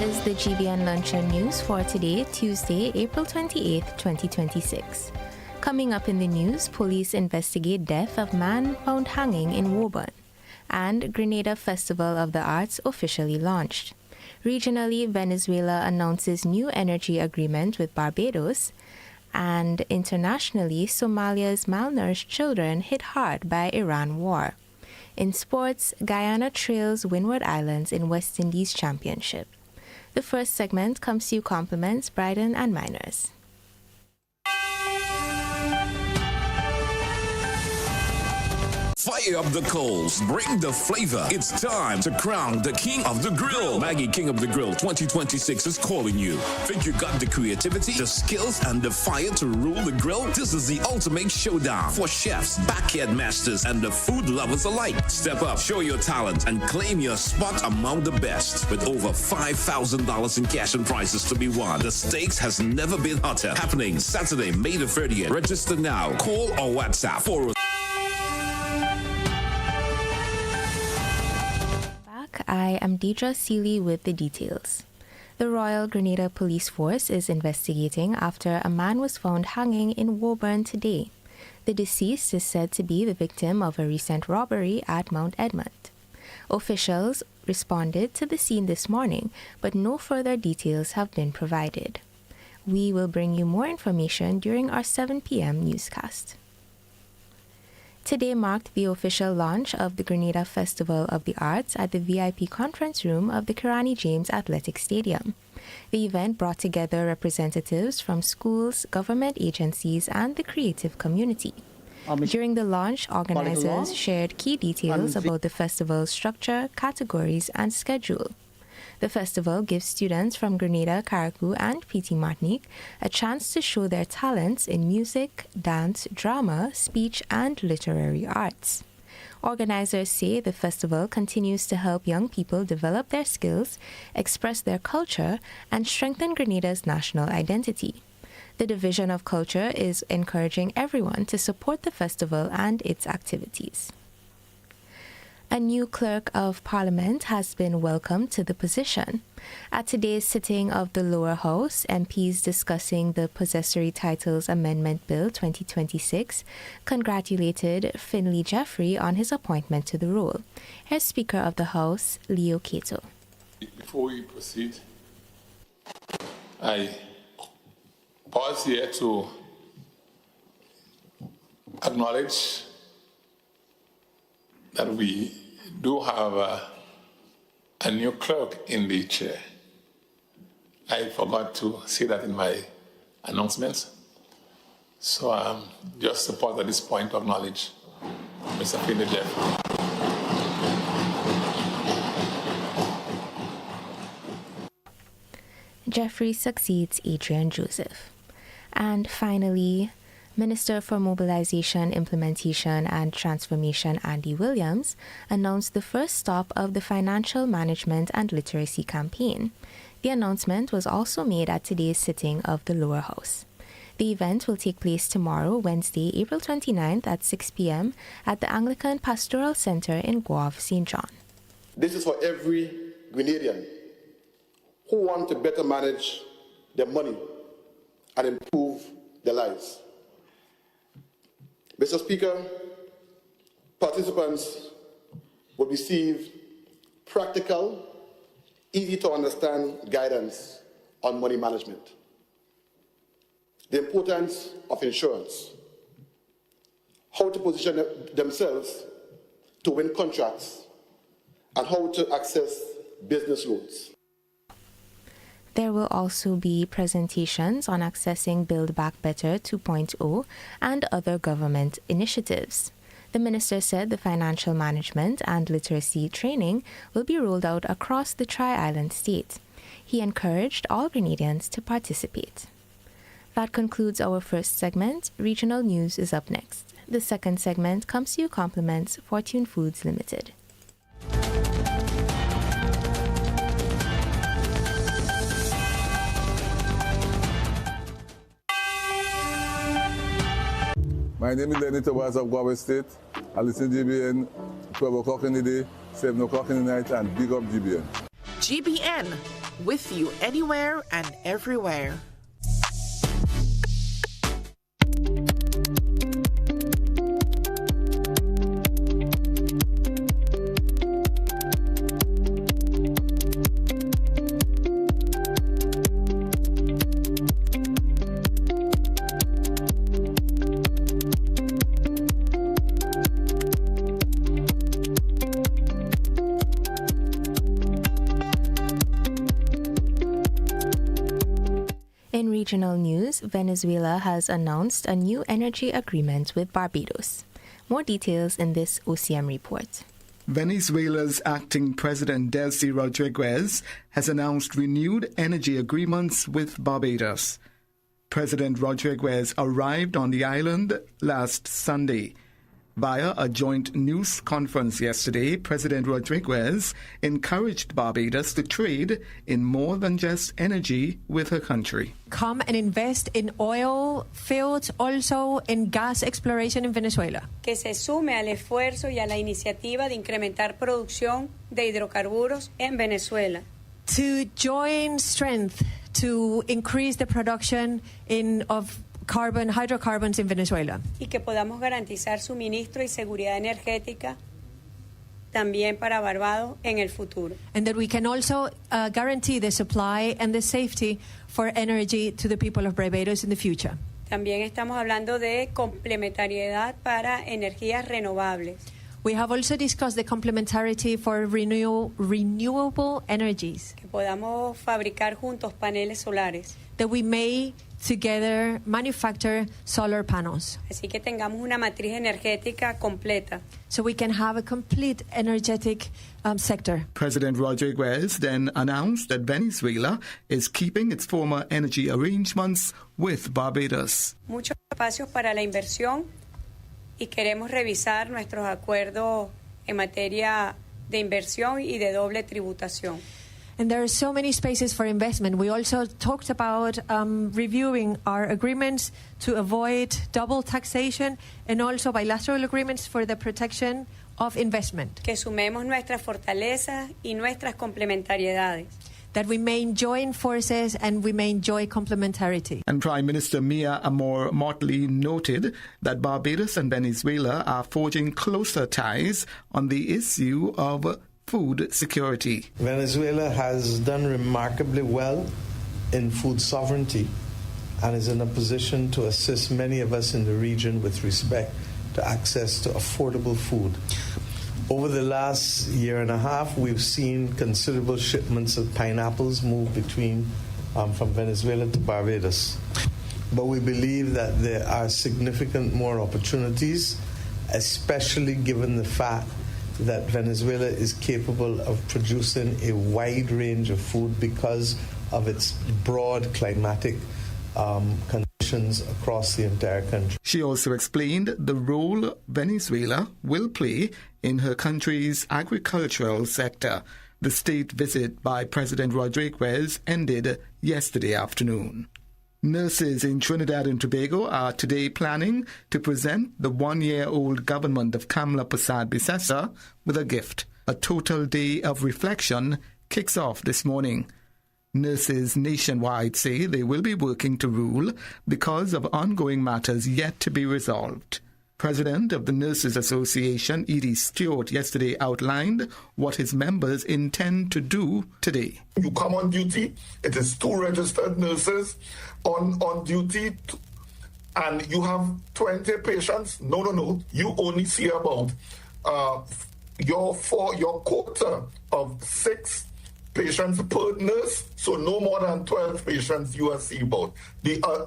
is the GBN Luncheon News for today, Tuesday, April 28, 2026. Coming up in the news, police investigate death of man found hanging in Woburn. And Grenada Festival of the Arts officially launched. Regionally, Venezuela announces new energy agreement with Barbados. And internationally, Somalia's malnourished children hit hard by Iran war. In sports, Guyana trails Windward Islands in West Indies Championship. The first segment comes to you compliments Bryden and Miners. Fire up the coals, bring the flavor. It's time to crown the King of the Grill. Maggie King of the Grill 2026 is calling you. Think you got the creativity, the skills, and the fire to rule the grill? This is the ultimate showdown for chefs, backyard masters, and the food lovers alike. Step up, show your talent, and claim your spot among the best. With over $5,000 in cash and prizes to be won. The stakes has never been hotter. Happening Saturday, May the 30th. Register now. Call or WhatsApp 4. I am Diedra Sealey with the details. The Royal Grenada Police Force is investigating after a man was found hanging in Woburn today. The deceased is said to be the victim of a recent robbery at Mount Edmund. Officials responded to the scene this morning, but no further details have been provided. We will bring you more information during our 7 p.m. newscast. Today marked the official launch of the Grenada Festival of the Arts at the VIP conference room of the Kirani James Athletic Stadium. The event brought together representatives from schools, government agencies, and the creative community. During the launch, organizers shared key details about the festival's structure, categories, and schedule. The festival gives students from Grenada, Carriacou, and Petit Martinique a chance to show their talents in music, dance, drama, speech, and literary arts. Organizers say the festival continues to help young people develop their skills, express their culture, and strengthen Grenada's national identity. The Division of Culture is encouraging everyone to support the festival and its activities. A new Clerk of Parliament has been welcomed to the position. At today's sitting of the lower house, MPs discussing the Possessory Titles Amendment Bill 2026 congratulated Finlay Jeffrey on his appointment to the role. Here's Speaker of the House, Leo Cato. Before we proceed, I pause here to acknowledge that we do have a new clerk in the chair. I forgot to say that in my announcements. So just support at this point to acknowledge Mr. Finlay Jeffrey. Jeffrey succeeds Adrian Joseph. And finally, Minister for Mobilization, Implementation and Transformation Andy Williams announced the first stop of the Financial Management and Literacy campaign. The announcement was also made at today's sitting of the lower house. The event will take place tomorrow, Wednesday, April 29th at 6 p.m. at the Anglican Pastoral Center in Guave, St. John. This is for every Grenadian who want to better manage their money and improve their lives. Mr. Speaker, participants will receive practical, easy-to-understand guidance on money management, the importance of insurance, how to position themselves to win contracts, and how to access business loans. There will also be presentations on accessing Build Back Better 2.0 and other government initiatives. The minister said the financial management and literacy training will be rolled out across the Tri-Island state. He encouraged all Grenadians to participate. That concludes our first segment. Regional news is up next. The second segment comes to you compliments Fortune Foods Limited. My name is Lenny Tobias of Guave State. I listen to GBN 12 o'clock in the day, 7 o'clock in the night, and big up GBN. GBN, with you anywhere and everywhere. In regional news, Venezuela has announced a new energy agreement with Barbados. More details in this OCM report. Venezuela's acting president Delcy Rodriguez has announced renewed energy agreements with Barbados. President Rodriguez arrived on the island last Sunday. Via a joint news conference yesterday, President Rodriguez encouraged Barbados to trade in more than just energy with her country. Come and invest in oil fields, also in gas exploration in Venezuela. Que se sume al esfuerzo y a la iniciativa de incrementar producción de hidrocarburos en Venezuela. To join strength to increase the production of hydrocarbons in Venezuela. Y que podamos garantizar suministro y seguridad energética también para Barbados en el futuro. And that we can also guarantee the supply and the safety for energy to the people of Barbados in the future. También estamos hablando de complementariedad para energías renovables. We have also discussed the complementarity for renewable energies. Que podamos fabricar juntos paneles solares. That we may together manufacture solar panels. Así que tengamos una matriz energética completa. So we can have a complete energetic sector. President Rodriguez then announced that Venezuela is keeping its former energy arrangements with Barbados. Muchos espacios para la inversión y queremos revisar nuestros acuerdos en materia de inversión y de doble tributación. And there are so many spaces for investment. We also talked about reviewing our agreements to avoid double taxation and also bilateral agreements for the protection of investment. Que sumemos nuestras fortalezas y nuestras complementariedades. That we may join forces and we may enjoy complementarity. And Prime Minister Mia Amor Motley noted that Barbados and Venezuela are forging closer ties on the issue of food security. Venezuela has done remarkably well in food sovereignty and is in a position to assist many of us in the region with respect to access to affordable food. Over the last year and a half, we've seen considerable shipments of pineapples move from Venezuela to Barbados. But we believe that there are significant more opportunities, especially given the fact that Venezuela is capable of producing a wide range of food because of its broad climatic conditions across the entire country. She also explained the role Venezuela will play in her country's agricultural sector. The state visit by President Rodriguez ended yesterday afternoon. Nurses in Trinidad and Tobago are today planning to present the one-year-old government of Kamla Persad Bissessa with a gift. A total day of reflection kicks off this morning. Nurses nationwide say they will be working to rule because of ongoing matters yet to be resolved. President of the Nurses Association, Edie Stewart, yesterday outlined what his members intend to do today. You come on duty, it is 2 registered nurses on duty, and you have 20 patients. No. You only see about your quota of 6 patients per nurse, so no more than 12 patients you will see about.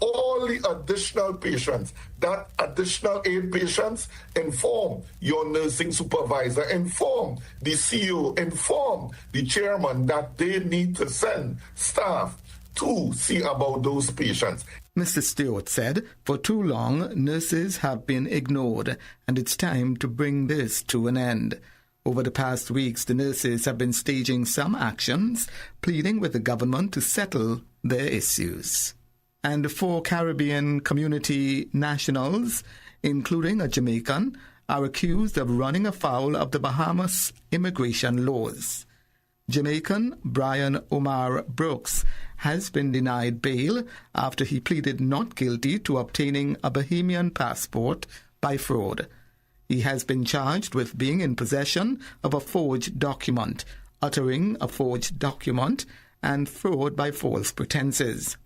All the additional patients, that additional 8 patients, inform your nursing supervisor, inform the CEO, inform the chairman that they need to send staff to see about those patients. Mr. Stewart said, for too long, nurses have been ignored, and it's time to bring this to an end. Over the past weeks, the nurses have been staging some actions, pleading with the government to settle their issues. And 4 Caribbean community nationals, including a Jamaican, are accused of running afoul of the Bahamas immigration laws. Jamaican Brian Omar Brooks has been denied bail after he pleaded not guilty to obtaining a Bahamian passport by fraud. He has been charged with being in possession of a forged document, uttering a forged document, and fraud by false pretenses.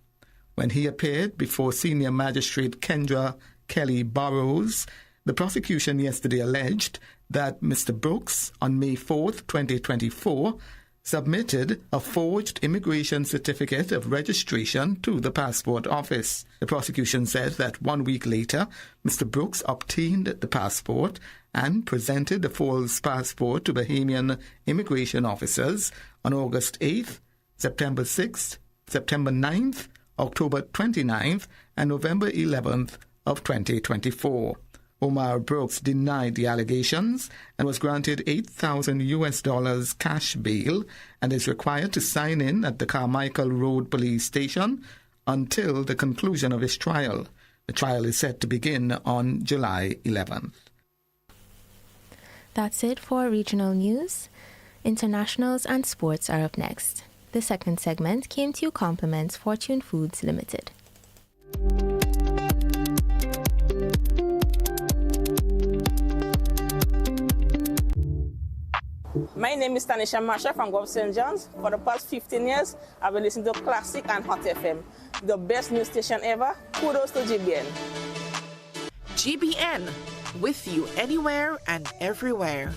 When he appeared before Senior Magistrate Kendra Kelly Burrows, the prosecution yesterday alleged that Mr. Brooks, on May 4, 2024, submitted a forged immigration certificate of registration to the passport office. The prosecution said that 1 week later, Mr. Brooks obtained the passport and presented the false passport to Bahamian immigration officers on August 8th, September 6th, September 9th, October 29th, and November 11th of 2024. Omar Brooks denied the allegations and was granted $8,000 cash bail and is required to sign in at the Carmichael Road Police Station until the conclusion of his trial. The trial is set to begin on July 11th. That's it for regional news. Internationals and sports are up next. The second segment came to you compliments Fortune Foods Limited. My name is Tanisha Marsha from Gulf St. John's. For the past 15 years, I've been listening to Classic and Hot FM, the best news station ever. Kudos to GBN. GBN, with you anywhere and everywhere.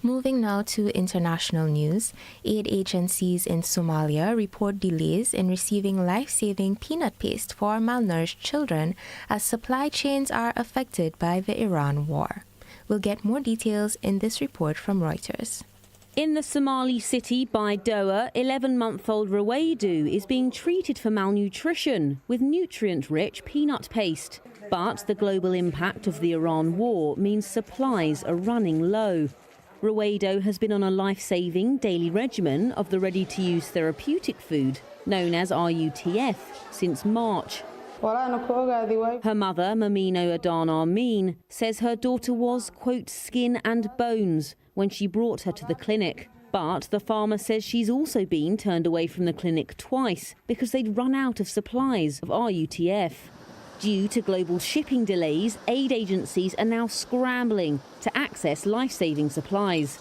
Moving now to international news, aid agencies in Somalia report delays in receiving life-saving peanut paste for malnourished children as supply chains are affected by the Iran war. We'll get more details in this report from Reuters. In the Somali city Diedra, 11-month-old Ruwaidu is being treated for malnutrition with nutrient-rich peanut paste. But the global impact of the Iran war means supplies are running low. Ruwaidu has been on a life-saving daily regimen of the ready-to-use therapeutic food known as RUTF since March. Her mother, Mamino Adan Armin, says her daughter was, quote, skin and bones when she brought her to the clinic. But the farmer says she's also been turned away from the clinic twice because they'd run out of supplies of RUTF. Due to global shipping delays, aid agencies are now scrambling to access life-saving supplies.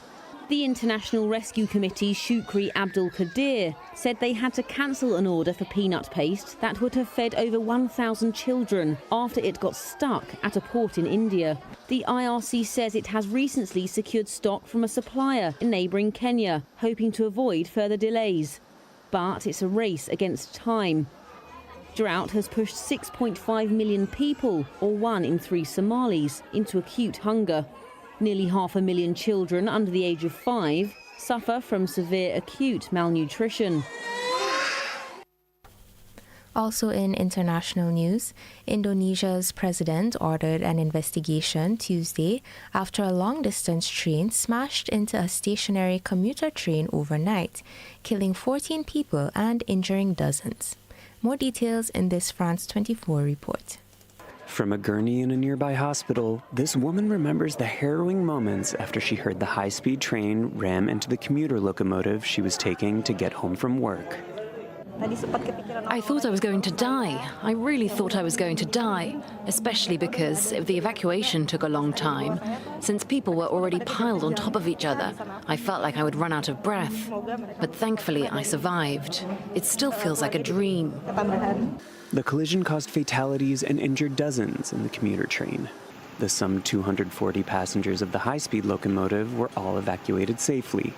The International Rescue Committee's Shukri Abdul Qadir said they had to cancel an order for peanut paste that would have fed over 1,000 children after it got stuck at a port in India. The IRC says it has recently secured stock from a supplier in neighbouring Kenya, hoping to avoid further delays. But it's a race against time. Drought has pushed 6.5 million people, or 1 in 3 Somalis, into acute hunger. Nearly 500,000 children under the age of 5 suffer from severe acute malnutrition. Also in international news, Indonesia's president ordered an investigation Tuesday after a long-distance train smashed into a stationary commuter train overnight, killing 14 people and injuring dozens. More details in this France 24 report. From a gurney in a nearby hospital, this woman remembers the harrowing moments after she heard the high-speed train ram into the commuter locomotive she was taking to get home from work. I thought I was going to die. I really thought I was going to die, especially because the evacuation took a long time. Since people were already piled on top of each other, I felt like I would run out of breath. But thankfully, I survived. It still feels like a dream. The collision caused fatalities and injured dozens in the commuter train. The some 240 passengers of the high-speed locomotive were all evacuated safely.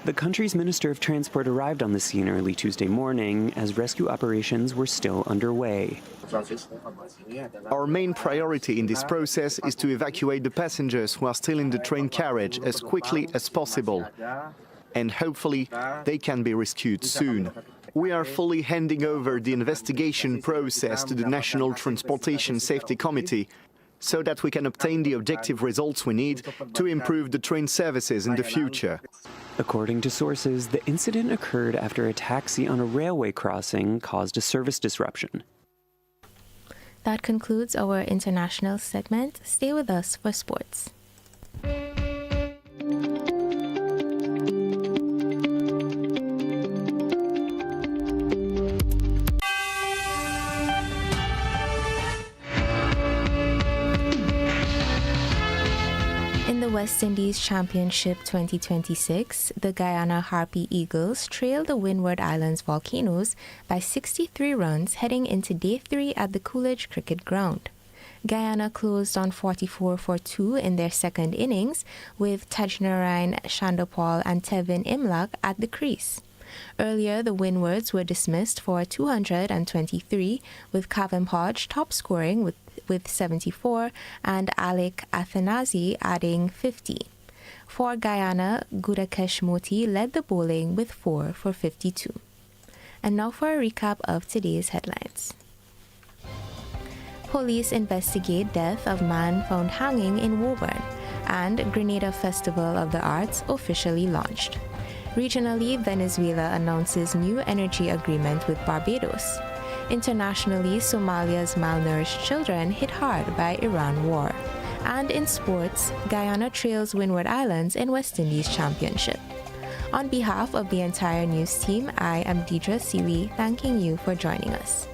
The country's Minister of Transport arrived on the scene early Tuesday morning as rescue operations were still underway. Our main priority in this process is to evacuate the passengers who are still in the train carriage as quickly as possible. and hopefully they can be rescued soon. We are fully handing over the investigation process to the National Transportation Safety Committee so that we can obtain the objective results we need to improve the train services in the future. According to sources, the incident occurred after a taxi on a railway crossing caused a service disruption. That concludes our international segment. Stay with us for sports. In the West Indies Championship 2026, the Guyana Harpy Eagles trailed the Windward Islands Volcanoes by 63 runs heading into Day 3 at the Coolidge Cricket Ground. Guyana closed on 44 for 2 in their second innings, with Tajnarain Chandopal and Tevin Imlak at the crease. Earlier, the Windwards were dismissed for 223, with Kavem Hodge top scoring with 74 and Alec Athanazi adding 50. For Guyana, Gudakesh Moti led the bowling with 4 for 52. And now for a recap of today's headlines. Police investigate death of man found hanging in Woburn, and Grenada Festival of the Arts officially launched. Regionally, Venezuela announces new energy agreement with Barbados. Internationally, Somalia's malnourished children hit hard by Iran war. And in sports, Guyana trails Windward Islands in West Indies Championship. On behalf of the entire news team, I am Diedra Sealey, thanking you for joining us.